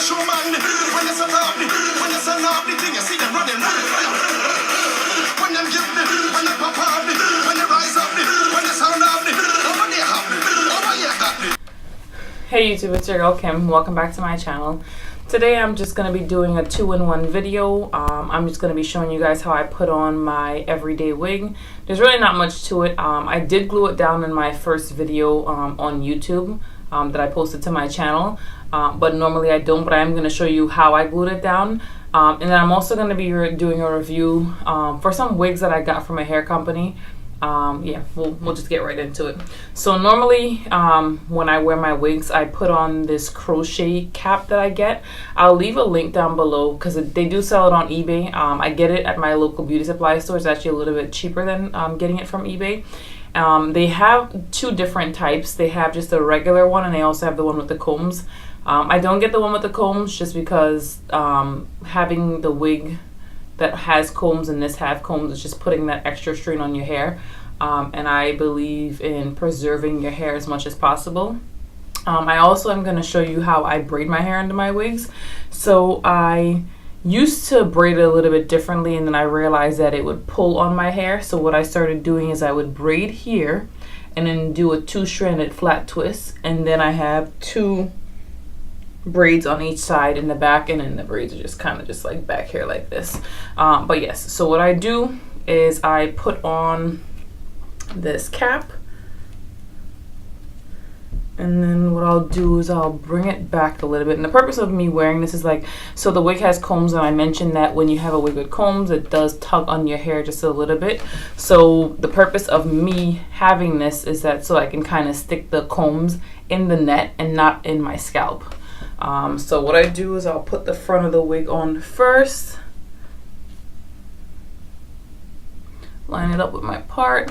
Hey YouTube, it's your girl Kim. Welcome back to my channel. Today I'm just going to be doing a 2-in-1 video. I'm just going to be showing you guys how I put on my everyday wig. There's really not much to it. I did glue it down in my first video on YouTube that I posted to my channel, but normally I don't, but I am going to show you how I glued it down. And then I'm also going to be doing a review for some wigs that I got from a hair company. Yeah, we'll just get right into it. So normally when I wear my wigs, I put on this crochet cap that I get. I'll leave a link down below because they do sell it on eBay. I get it at my local beauty supply store. It's actually a little bit cheaper than getting it from eBay. They have two different types. They have just a regular one, and they also have the one with the combs. I don't get the one with the combs just because having the wig that has combs and this have combs is just putting that extra strain on your hair, and I believe in preserving your hair as much as possible. I also am going to show you how I braid my hair into my wigs. So I used to braid it a little bit differently, and then I realized that it would pull on my hair. So what I started doing is I would braid here and then do a 2-stranded flat twist, and then I have 2 braids on each side in the back, and then the braids are just kind of just like back here like this. But yes, so what I do is I put on this cap, and then what I'll do is I'll bring it back a little bit. And the purpose of me wearing this is like, so the wig has combs, and I mentioned that when you have a wig with combs, it does tug on your hair just a little bit. So the purpose of me having this is that so I can kind of stick the combs in the net and not in my scalp. So what I do is I'll put the front of the wig on first, line it up with my part,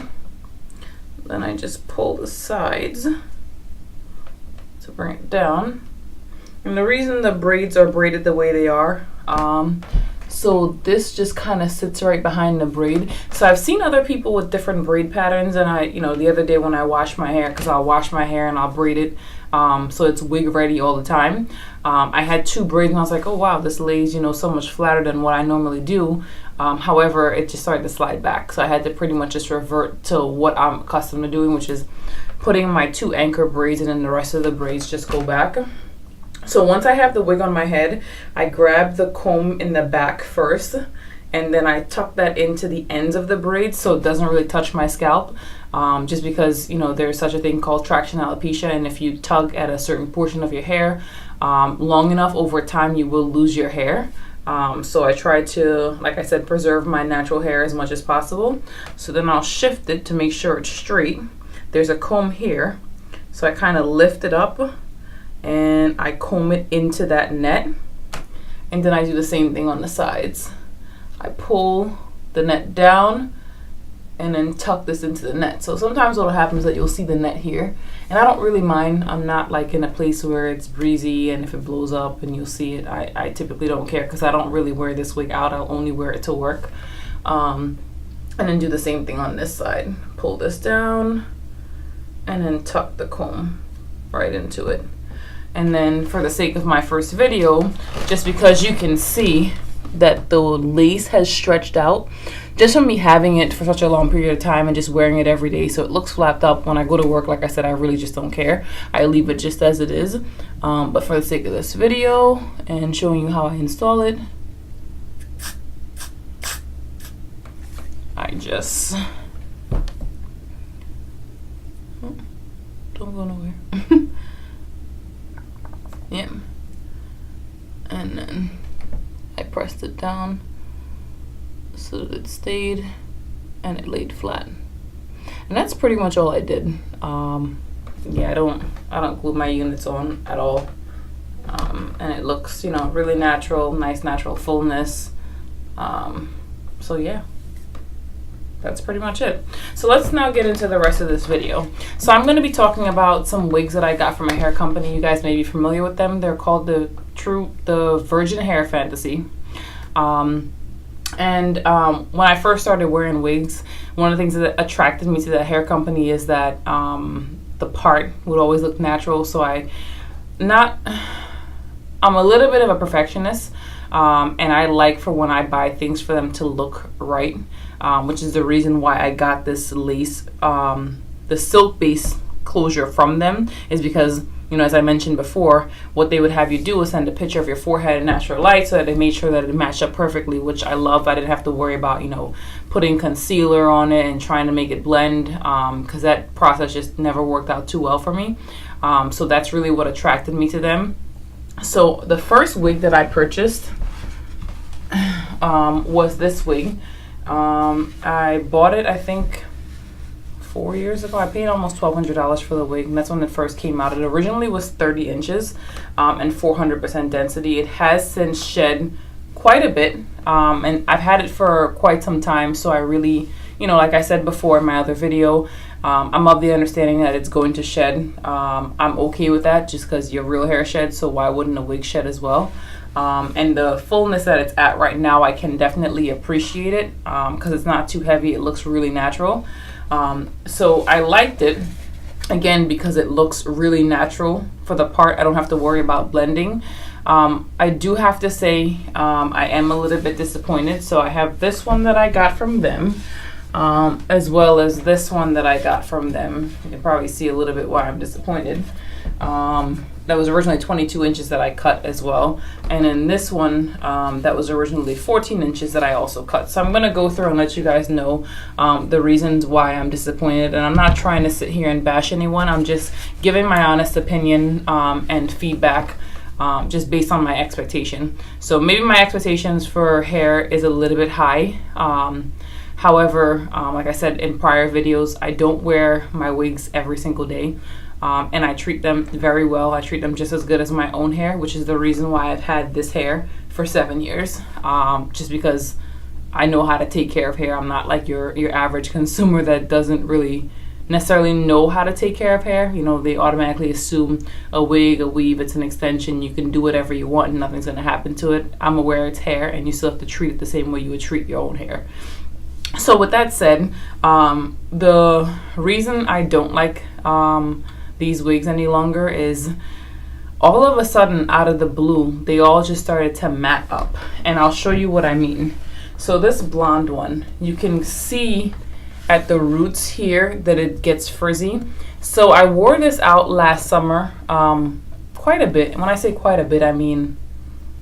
then I just pull the sides to bring it down. And the reason the braids are braided the way they are, so this just kind of sits right behind the braid. So I've seen other people with different braid patterns, and the other day when I wash my hair, because I'll wash my hair and I'll braid it so it's wig ready all the time. I had 2 braids, and I was like, oh wow, this lays so much flatter than what I normally do. However, it just started to slide back, so I had to pretty much just revert to what I'm accustomed to doing, which is putting my 2 anchor braids, and then the rest of the braids just go back. So once I have the wig on my head, I grab the comb in the back first, and then I tuck that into the ends of the braids so it doesn't really touch my scalp, just because there's such a thing called traction alopecia, and if you tug at a certain portion of your hair long enough, over time you will lose your hair. So I try to, like I said, preserve my natural hair as much as possible. So then I'll shift it to make sure it's straight. There's a comb here, so I kind of lift it up and I comb it into that net, and then I do the same thing on the sides. I pull the net down and then tuck this into the net. So sometimes what happens is that you'll see the net here, and I don't really mind. I'm not like in a place where it's breezy, and if it blows up and you'll see it, I typically don't care, because I don't really wear this wig out. I'll only wear it to work. And then do the same thing on this side. Pull this down and then tuck the comb right into it. And then for the sake of my first video, just because you can see that the lace has stretched out just from me having it for such a long period of time and just wearing it every day, so it looks flapped up when I go to work. Like I said, I really just don't care. I leave it just as it is. But for the sake of this video and showing you how I install it, I just don't go nowhere. Yeah, and then I pressed it down so that it stayed and it laid flat, and that's pretty much all I did. Yeah, I don't glue my units on at all, and it looks really natural, nice natural fullness. So yeah, that's pretty much it. So let's now get into the rest of this video. So I'm going to be talking about some wigs that I got from a hair company. You guys may be familiar with them. They're called the Virgin Hair Fantasy. When I first started wearing wigs, one of the things that attracted me to the hair company is that the part would always look natural. So I'm a little bit of a perfectionist, and I like for when I buy things for them to look right, which is the reason why I got this lace, the silk base closure from them, is because, you know, as I mentioned before, what they would have you do is send a picture of your forehead in natural light so that they made sure that it matched up perfectly, which I love. I didn't have to worry about, you know, putting concealer on it and trying to make it blend, because that process just never worked out too well for me. So that's really what attracted me to them. So the first wig that I purchased was this wig. I bought it, I think, 4 years ago. I paid almost $1,200 for the wig, and that's when it first came out. It originally was 30 inches and 400% density. It has since shed quite a bit, and I've had it for quite some time, so I really, you know, like I said before in my other video, I'm of the understanding that it's going to shed. I'm okay with that just because your real hair sheds, so why wouldn't a wig shed as well? And the fullness that it's at right now, I can definitely appreciate it because it's not too heavy. It looks really natural. So I liked it, again, because it looks really natural for the part. I don't have to worry about blending. I do have to say I am a little bit disappointed. So I have this one that I got from them, as well as this one that I got from them. You can probably see a little bit why I'm disappointed. That was originally 22 inches that I cut as well. And then this one, that was originally 14 inches that I also cut. So I'm gonna go through and let you guys know the reasons why I'm disappointed. And I'm not trying to sit here and bash anyone. I'm just giving my honest opinion and feedback just based on my expectation. So maybe my expectations for hair is a little bit high. However, like I said in prior videos, I don't wear my wigs every single day. And I treat them very well. I treat them just as good as my own hair, which is the reason why I've had this hair for 7 years. Just because I know how to take care of hair. I'm not like your average consumer that doesn't really necessarily know how to take care of hair. You know, they automatically assume a wig, a weave, it's an extension. You can do whatever you want and nothing's going to happen to it. I'm aware it's hair, and you still have to treat it the same way you would treat your own hair. So with that said, the reason I don't like these wigs any longer is all of a sudden, out of the blue, they all just started to mat up, and I'll show you what I mean. So this blonde one, you can see at the roots here that it gets frizzy. So I wore this out last summer quite a bit. And when I say quite a bit, I mean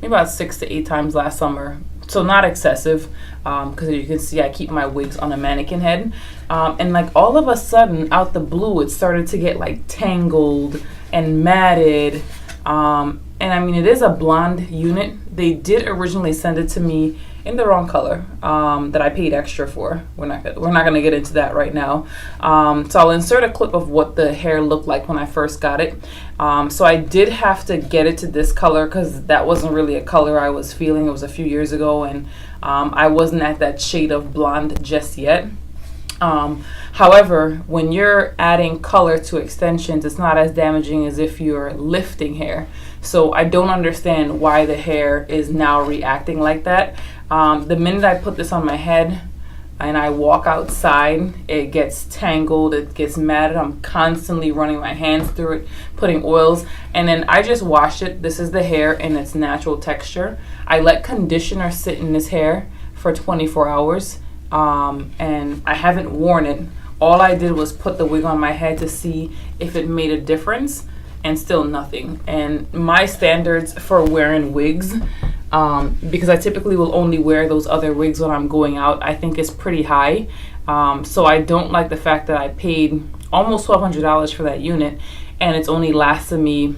maybe about 6 to 8 times last summer. So not excessive, because you can see I keep my wigs on a mannequin head. And like all of a sudden, out the blue, it started to get like tangled and matted. And I mean, it is a blonde unit. They did originally send it to me in the wrong color that I paid extra for. We're not gonna get into that right now. So I'll insert a clip of what the hair looked like when I first got it. So I did have to get it to this color because that wasn't really a color I was feeling. It was a few years ago, and I wasn't at that shade of blonde just yet. However, when you're adding color to extensions, it's not as damaging as if you're lifting hair. So I don't understand why the hair is now reacting like that. The minute I put this on my head and I walk outside, it gets tangled, it gets matted. I'm constantly running my hands through it, putting oils, and then I just wash it. This is the hair in its natural texture. I let conditioner sit in this hair for 24 hours. And I haven't worn it. All I did was put the wig on my head to see if it made a difference, and still nothing. And my standards for wearing wigs, because I typically will only wear those other wigs when I'm going out, I think is pretty high. So I don't like the fact that I paid almost $1,200 for that unit, and it's only lasted me,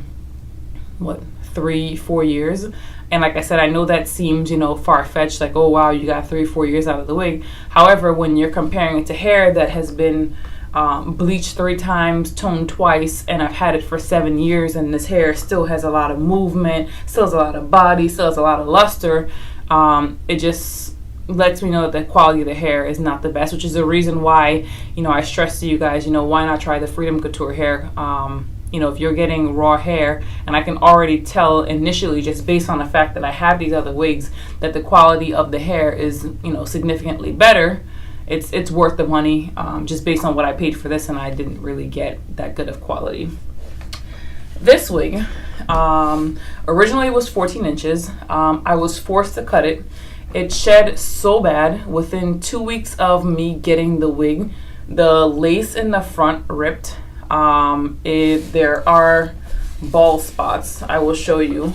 what, 3-4 years. And like I said, I know that seems, you know, far-fetched, like, oh wow, you got 3-4 years out of the wig. However, when you're comparing it to hair that has been bleached 3 times, toned twice, and I've had it for 7 years, and this hair still has a lot of movement, still has a lot of body, still has a lot of luster, it just lets me know that the quality of the hair is not the best, which is the reason why, you know, I stress to you guys, you know, why not try the Freedom Couture hair? You know, if you're getting raw hair, and I can already tell initially just based on the fact that I have these other wigs that the quality of the hair is, you know, significantly better, it's worth the money, just based on what I paid for this, and I didn't really get that good of quality. This wig Originally it was 14 inches. I was forced to cut it. It shed so bad. Within 2 weeks of me getting the wig, the lace in the front ripped. There are bald spots. I will show you.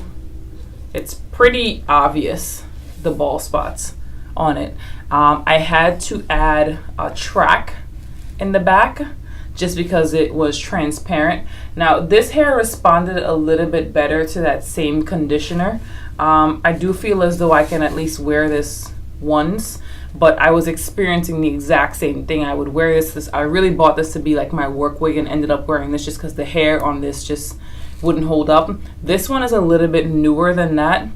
It's pretty obvious, the bald spots on it. I had to add a track in the back just because it was transparent. Now this hair responded a little bit better to that same conditioner. I do feel as though I can at least wear this once, but I was experiencing the exact same thing. I would wear this. I really bought this to be like my work wig and ended up wearing this just because the hair on this just wouldn't hold up. This one is a little bit newer than that.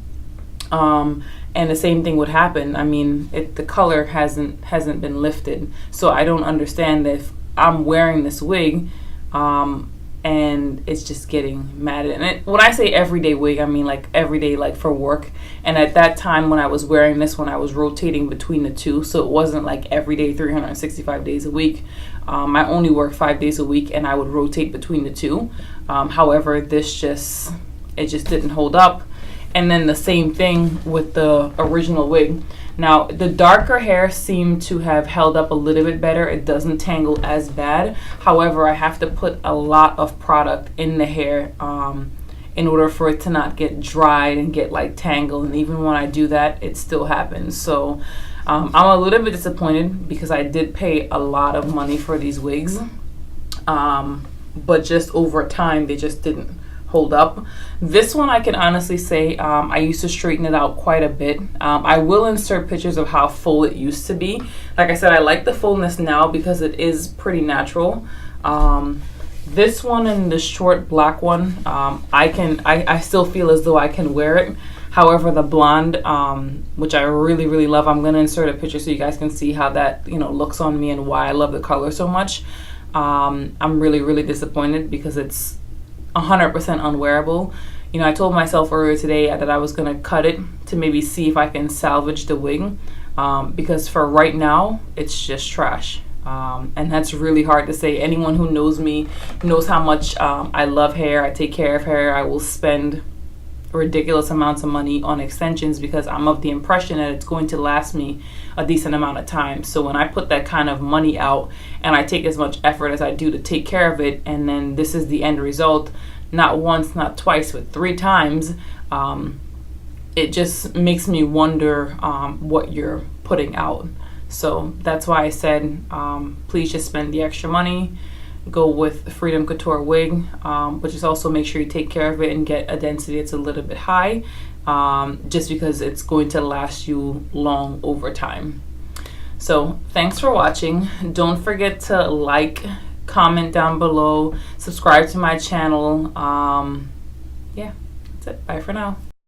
And the same thing would happen. I mean, the color hasn't been lifted. So I don't understand if I'm wearing this wig and it's just getting matted. And when I say everyday wig, I mean like everyday, like for work. And at that time when I was wearing this one, I was rotating between the two. So it wasn't like every day, 365 days a week. I only worked 5 days a week and I would rotate between the two. However, it just didn't hold up. And then the same thing with the original wig. Now, the darker hair seemed to have held up a little bit better. It doesn't tangle as bad. However, I have to put a lot of product in the hair in order for it to not get dried and get like tangled. And even when I do that, it still happens. So I'm a little bit disappointed because I did pay a lot of money for these wigs. But just over time, they just didn't hold up. This one I can honestly say I used to straighten it out quite a bit. I will insert pictures of how full it used to be. Like I said, I like the fullness now because it is pretty natural. This one and the short black one, I still feel as though I can wear it. However, the blonde, which I really, really love, I'm gonna insert a picture so you guys can see how that looks on me and why I love the color so much. I'm really, really disappointed because it's 100% unwearable. I told myself earlier today that I was going to cut it to maybe see if I can salvage the wig because for right now it's just trash, and that's really hard to say. Anyone who knows me knows how much I love hair. I take care of hair. I will spend ridiculous amounts of money on extensions because I'm of the impression that it's going to last me a decent amount of time. So when I put that kind of money out and I take as much effort as I do to take care of it, and then this is the end result, not once, not twice, but 3 times, it just makes me wonder what you're putting out. So that's why I said please just spend the extra money, go with Freedom Couture wig, but just also make sure you take care of it and get a density that's a little bit high, just because it's going to last you long over time. So thanks for watching. Don't forget to like, comment down below, subscribe to my channel. Yeah, that's it. Bye for now.